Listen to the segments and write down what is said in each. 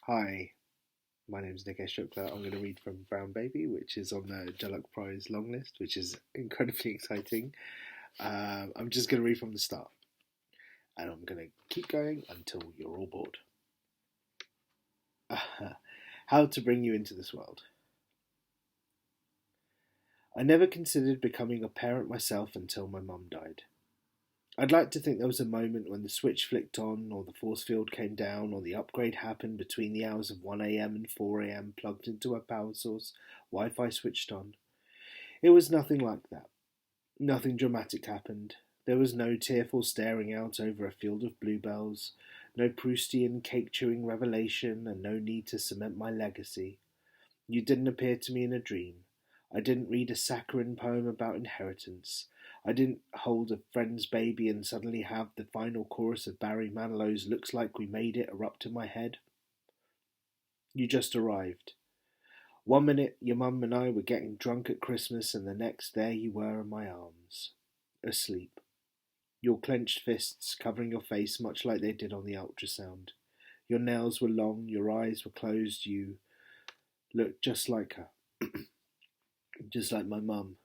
Hi, my name is Nikesh Shukla. I'm going to read from Brown Baby, which is on the Jhalak Prize long list, which is incredibly exciting. I'm just going to read from the start, and I'm going to keep going until you're all bored. How to bring you into this world. I never considered becoming a parent myself until my mum died. I'd like to think there was a moment when the switch flicked on, or the force field came down, or the upgrade happened between the hours of 1 a.m. and 4 a.m., plugged into a power source, Wi Fi switched on. It was nothing like that. Nothing dramatic happened. There was no tearful staring out over a field of bluebells, no Proustian cake-chewing revelation, and no need to cement my legacy. You didn't appear to me in a dream. I didn't read a saccharine poem about inheritance. I didn't hold a friend's baby and suddenly have the final chorus of Barry Manilow's "Looks Like We Made It" erupt in my head. You just arrived. One minute your mum and I were getting drunk at Christmas, and the next there you were in my arms, asleep. Your clenched fists covering your face much like they did on the ultrasound. Your nails were long, your eyes were closed, you looked just like her. Just like my mum.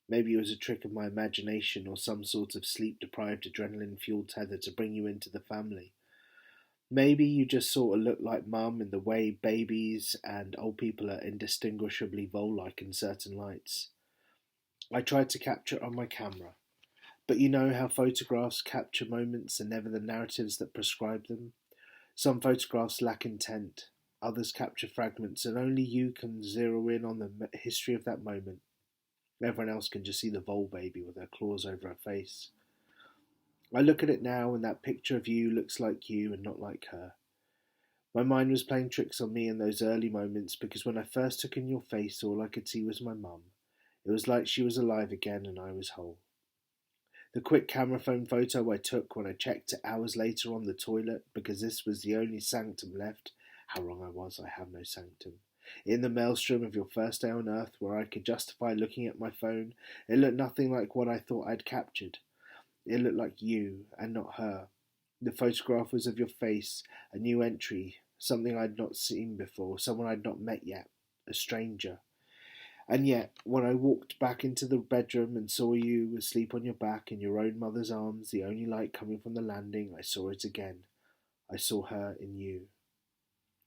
Maybe it was a trick of my imagination or some sort of sleep-deprived adrenaline-fueled tether to bring you into the family. Maybe you just sort of look like mum in the way babies and old people are indistinguishably vole-like in certain lights. I tried to capture it on my camera, but you know how photographs capture moments and never the narratives that prescribe them? Some photographs lack intent, others capture fragments, and only you can zero in on the history of that moment. Everyone else can just see the vole baby with her claws over her face. I look at it now, and that picture of you looks like you and not like her. My mind was playing tricks on me in those early moments because when I first took in your face, all I could see was my mum. It was like she was alive again and I was whole. The quick camera phone photo I took when I checked it hours later on the toilet, because this was the only sanctum left. How wrong I was, I have no sanctum. In the maelstrom of your first day on earth, where I could justify looking at my phone, it looked nothing like what I thought I'd captured. It looked like you, and not her. The photograph was of your face, a new entry, something I'd not seen before, someone I'd not met yet, a stranger. And yet, when I walked back into the bedroom and saw you asleep on your back in your own mother's arms, the only light coming from the landing, I saw it again. I saw her in you.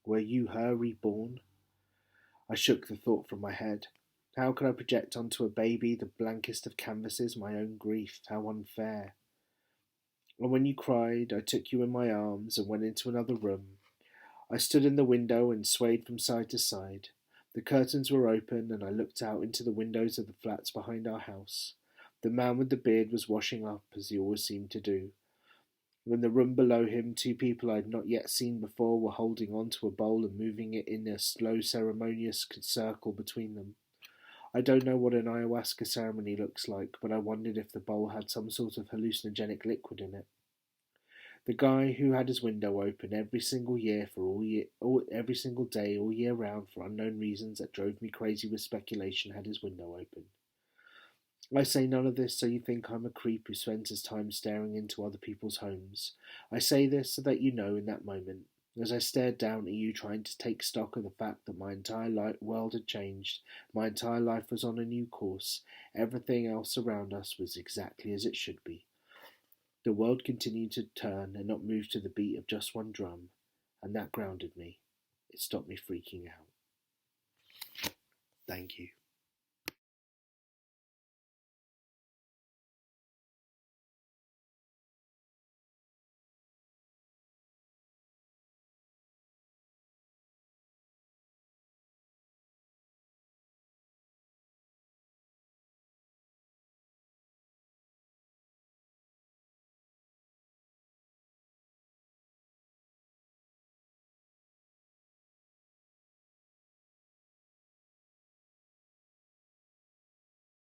Were you her reborn? I shook the thought from my head. How could I project onto a baby the blankest of canvases my own grief? How unfair. And when you cried, I took you in my arms and went into another room. I stood in the window and swayed from side to side. The curtains were open, and I looked out into the windows of the flats behind our house. The man with the beard was washing up, as he always seemed to do. In the room below him, two people I had not yet seen before were holding on to a bowl and moving it in a slow, ceremonious circle between them. I don't know what an ayahuasca ceremony looks like, but I wondered if the bowl had some sort of hallucinogenic liquid in it. The guy who had his window open every single year for every single day, all year round, for unknown reasons that drove me crazy with speculation, had his window open. I say none of this so you think I'm a creep who spends his time staring into other people's homes. I say this so that you know in that moment, as I stared down at you trying to take stock of the fact that my entire world had changed, my entire life was on a new course, everything else around us was exactly as it should be. The world continued to turn and not move to the beat of just one drum, and that grounded me. It stopped me freaking out. Thank you.